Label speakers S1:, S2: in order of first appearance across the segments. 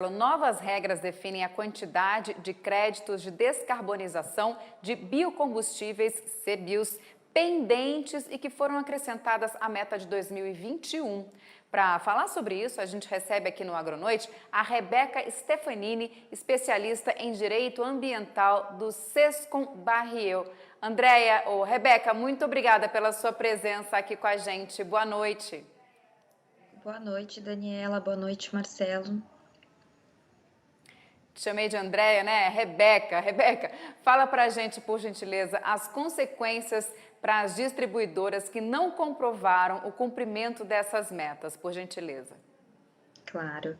S1: Novas regras definem a quantidade de créditos de descarbonização de biocombustíveis CBIOS pendentes e que foram acrescentadas à meta de 2021. Para falar sobre isso, a gente recebe aqui no Agronoite a Rebeca Stefanini, especialista em Direito Ambiental do Sescom Barriel. Andréia, ou Rebeca, muito obrigada pela sua presença aqui com a gente. Boa noite.
S2: Boa noite, Daniela. Boa noite, Marcelo.
S1: Te chamei de Andréia, né? Rebeca. Rebeca, fala pra gente, por gentileza, as consequências para as distribuidoras que não comprovaram o cumprimento dessas metas, por gentileza.
S2: Claro.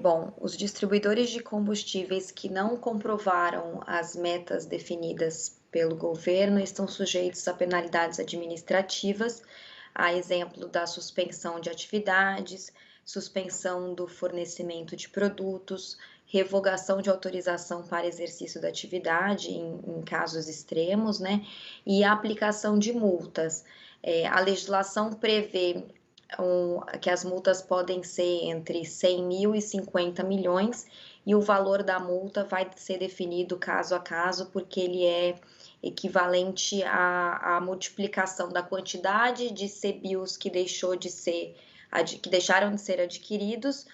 S2: Bom, os distribuidores de combustíveis que não comprovaram as metas definidas pelo governo estão sujeitos a penalidades administrativas, a exemplo da suspensão de atividades, suspensão do fornecimento de produtos, revogação de autorização para exercício da atividade em casos extremos, né? E a aplicação de multas. A legislação prevê que as multas podem ser entre 100 mil e 50 milhões, e o valor da multa vai ser definido caso a caso, porque ele é equivalente à multiplicação da quantidade de CBIOS que deixaram de ser adquiridos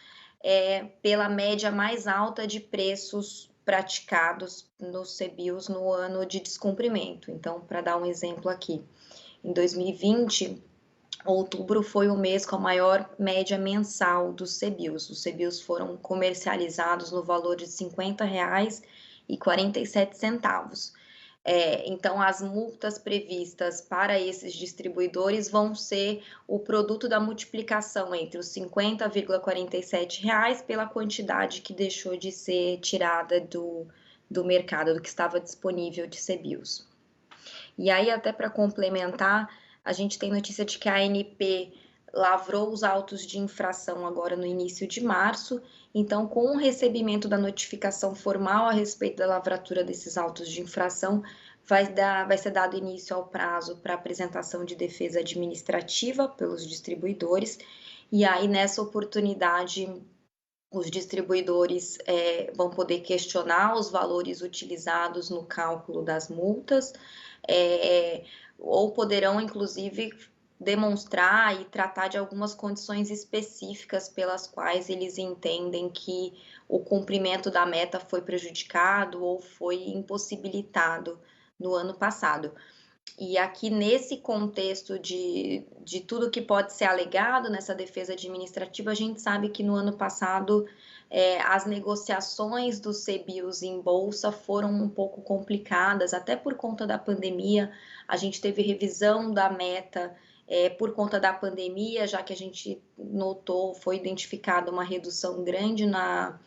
S2: pela média mais alta de preços praticados nos CBIOS no ano de descumprimento. Então, para dar um exemplo aqui, em 2020, outubro foi o mês com a maior média mensal dos CBIOS. Os CBIOS foram comercializados no valor de R$ 50,47. Então, as multas previstas para esses distribuidores vão ser o produto da multiplicação entre os R$ 50,47 pela quantidade que deixou de ser tirada do mercado, do que estava disponível de CBIOS. E aí, até para complementar, a gente tem notícia de que a ANP lavrou os autos de infração agora no início de março. Então, com o recebimento da notificação formal a respeito da lavratura desses autos de infração, vai ser dado início ao prazo para apresentação de defesa administrativa pelos distribuidores. E aí, nessa oportunidade, os distribuidores vão poder questionar os valores utilizados no cálculo das multas, ou poderão, inclusive, demonstrar e tratar de algumas condições específicas pelas quais eles entendem que o cumprimento da meta foi prejudicado ou foi impossibilitado no ano passado. E aqui, nesse contexto de tudo que pode ser alegado nessa defesa administrativa, a gente sabe que no ano passado as negociações dos CBIOS em bolsa foram um pouco complicadas, até por conta da pandemia. A gente teve revisão da meta por conta da pandemia, já que a gente notou, foi identificada uma redução grande na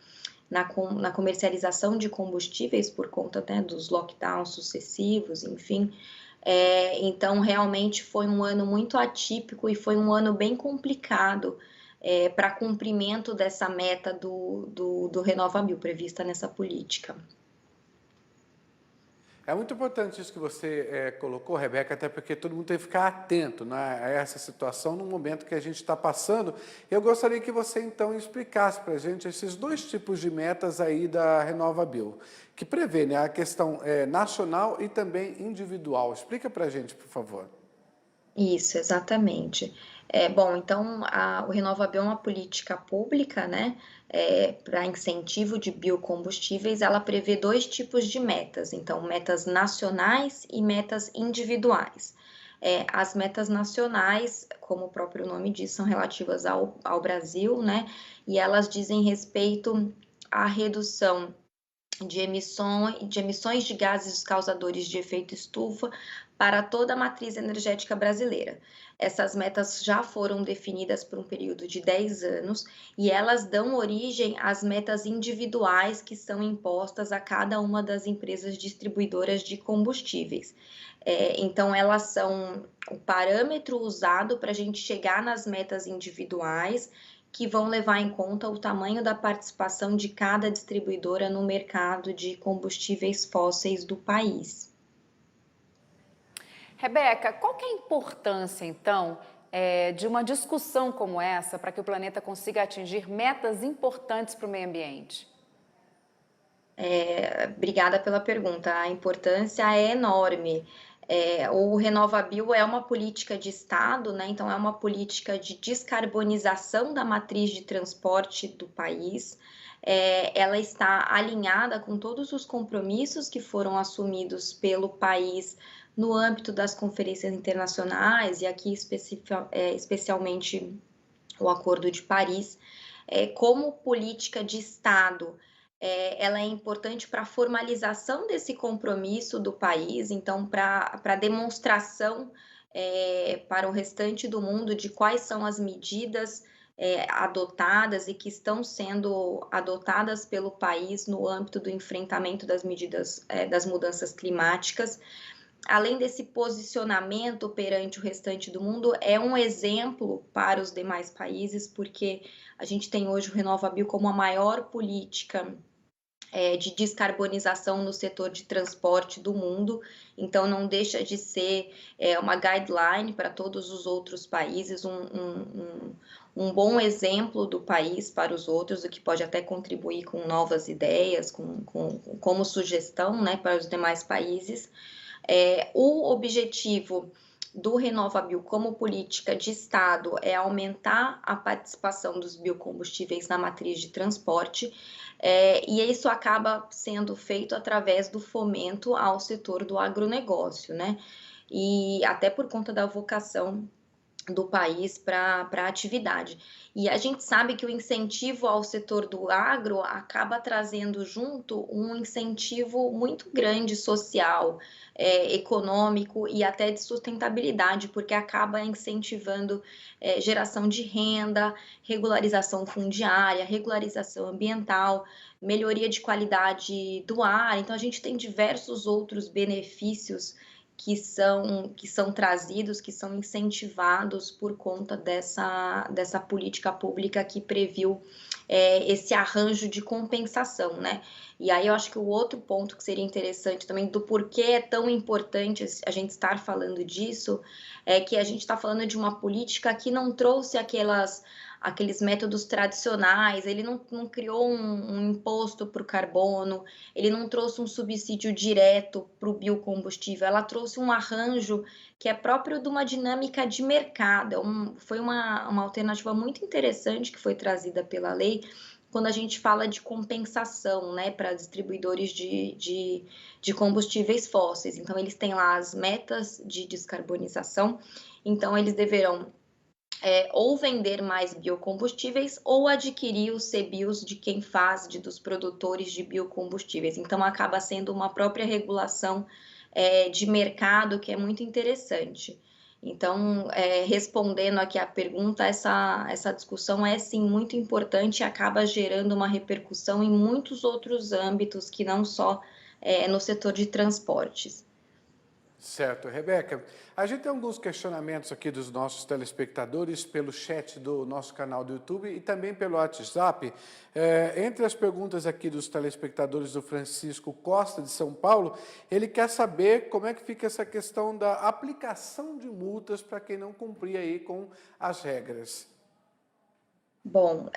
S2: comercialização de combustíveis por conta, né, dos lockdowns sucessivos, enfim. Então, realmente foi um ano muito atípico e foi um ano bem complicado para cumprimento dessa meta do RenovaBio prevista nessa política.
S3: É muito importante isso que você colocou, Rebeca, até porque todo mundo tem que ficar atento, né, a essa situação no momento que a gente está passando. Eu gostaria que você, então, explicasse para a gente esses dois tipos de metas aí da RenovaBio, que prevê, né, a questão nacional e também individual. Explica para a gente, por favor.
S2: Isso, exatamente. Bom, então o RenovaBio é uma política pública, né, para incentivo de biocombustíveis. Ela prevê dois tipos de metas, então metas nacionais e metas individuais. As metas nacionais, como o próprio nome diz, são relativas ao Brasil, né, e elas dizem respeito à redução de emissões de gases causadores de efeito estufa para toda a matriz energética brasileira. Essas metas já foram definidas por um período de 10 anos e elas dão origem às metas individuais que são impostas a cada uma das empresas distribuidoras de combustíveis. Então, elas são o parâmetro usado para a gente chegar nas metas individuais, que vão levar em conta o tamanho da participação de cada distribuidora no mercado de combustíveis fósseis do país.
S1: Rebeca, qual que é a importância, então, de uma discussão como essa para que o planeta consiga atingir metas importantes para o meio ambiente?
S2: Obrigada pela pergunta. A importância é enorme. O RenovaBio é uma política de Estado, né? Então, é uma política de descarbonização da matriz de transporte do país. Ela está alinhada com todos os compromissos que foram assumidos pelo país no âmbito das conferências internacionais, e aqui especialmente o Acordo de Paris. Como política de Estado, ela é importante para a formalização desse compromisso do país, então, para demonstração para o restante do mundo de quais são as medidas adotadas e que estão sendo adotadas pelo país no âmbito do enfrentamento das medidas das mudanças climáticas. Além desse posicionamento perante o restante do mundo, é um exemplo para os demais países, porque a gente tem hoje o RenovaBio como a maior política de descarbonização no setor de transporte do mundo, então não deixa de ser uma guideline para todos os outros países, um bom exemplo do país para os outros, o que pode até contribuir com novas ideias, como sugestão, né, para os demais países. O objetivo do RenovaBio como política de Estado é aumentar a participação dos biocombustíveis na matriz de transporte, e isso acaba sendo feito através do fomento ao setor do agronegócio, né? E até por conta da vocação do país para a atividade. E a gente sabe que o incentivo ao setor do agro acaba trazendo junto um incentivo muito grande social, econômico e até de sustentabilidade, porque acaba incentivando geração de renda, regularização fundiária, regularização ambiental, melhoria de qualidade do ar. Então, a gente tem diversos outros benefícios que são trazidos, que são incentivados por conta dessa política pública que previu esse arranjo de compensação, né? E aí eu acho que o outro ponto que seria interessante também do porquê é tão importante a gente estar falando disso, é que a gente está falando de uma política que não trouxe aqueles métodos tradicionais, ele não criou um imposto para o carbono, ele não trouxe um subsídio direto para o biocombustível, ela trouxe um arranjo que é próprio de uma dinâmica de mercado. Foi uma alternativa muito interessante que foi trazida pela lei, quando a gente fala de compensação, né, para distribuidores de combustíveis fósseis. Então, eles têm lá as metas de descarbonização, então eles deverão ou vender mais biocombustíveis ou adquirir os CBIOS de quem faz, dos produtores de biocombustíveis. Então, acaba sendo uma própria regulação de mercado que é muito interessante. Então, respondendo aqui a pergunta, essa discussão é sim muito importante e acaba gerando uma repercussão em muitos outros âmbitos que não só no setor de transportes.
S3: Certo, Rebeca. A gente tem alguns questionamentos aqui dos nossos telespectadores pelo chat do nosso canal do YouTube e também pelo WhatsApp. Entre as perguntas aqui dos telespectadores do Francisco Costa, de São Paulo, ele quer saber como é que fica essa questão da aplicação de multas para quem não cumprir aí com as regras.
S2: Bom,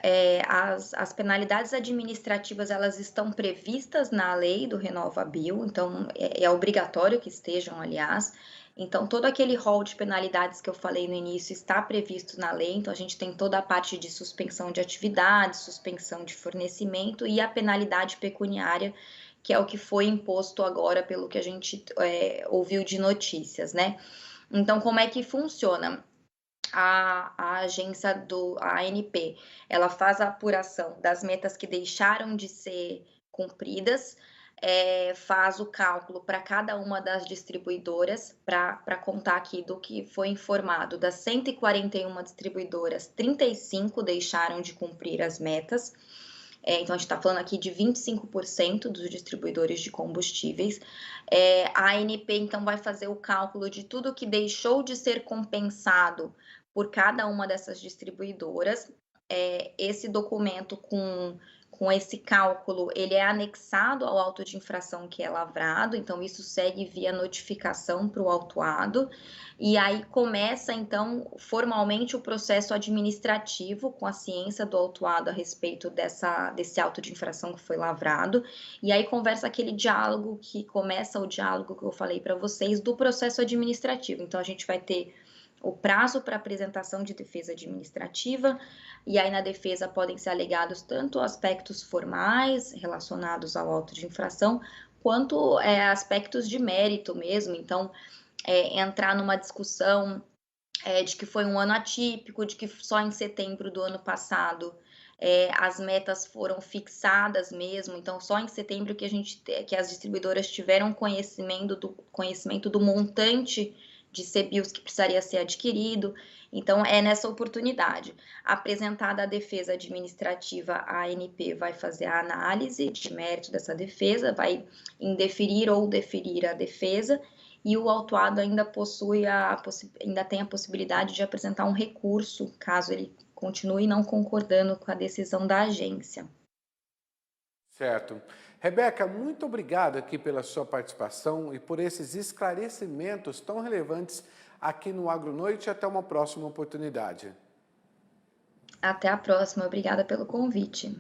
S2: as penalidades administrativas, elas estão previstas na lei do RenovaBio, então é obrigatório que estejam, aliás. Então, todo aquele rol de penalidades que eu falei no início está previsto na lei, então a gente tem toda a parte de suspensão de atividade, suspensão de fornecimento e a penalidade pecuniária, que é o que foi imposto agora pelo que a gente ouviu de notícias, né? Então, como é que funciona? A agência a ANP, ela faz a apuração das metas que deixaram de ser cumpridas, faz o cálculo para cada uma das distribuidoras, para contar aqui do que foi informado, das 141 distribuidoras, 35 deixaram de cumprir as metas. Então, a gente está falando aqui de 25% dos distribuidores de combustíveis. A ANP, então, vai fazer o cálculo de tudo que deixou de ser compensado por cada uma dessas distribuidoras. Esse documento com com esse cálculo, ele é anexado ao auto de infração que é lavrado, então isso segue via notificação para o autuado, e aí começa, então, formalmente o processo administrativo com a ciência do autuado a respeito desse auto de infração que foi lavrado, e aí começa aquele diálogo que começa o diálogo que eu falei para vocês do processo administrativo. Então, a gente vai ter o prazo para apresentação de defesa administrativa, e aí na defesa podem ser alegados tanto aspectos formais relacionados ao auto de infração, quanto aspectos de mérito mesmo. Então, entrar numa discussão de que foi um ano atípico, de que só em setembro do ano passado as metas foram fixadas mesmo, então só em setembro que as distribuidoras tiveram conhecimento do montante de CBIOS que precisaria ser adquirido. Então, é nessa oportunidade. Apresentada a defesa administrativa, a ANP vai fazer a análise de mérito dessa defesa, vai indeferir ou deferir a defesa, e o autuado ainda tem a possibilidade de apresentar um recurso, caso ele continue não concordando com a decisão da agência.
S3: Certo. Rebeca, muito obrigado aqui pela sua participação e por esses esclarecimentos tão relevantes aqui no Agronoite. Até uma próxima oportunidade.
S2: Até a próxima. Obrigada pelo convite.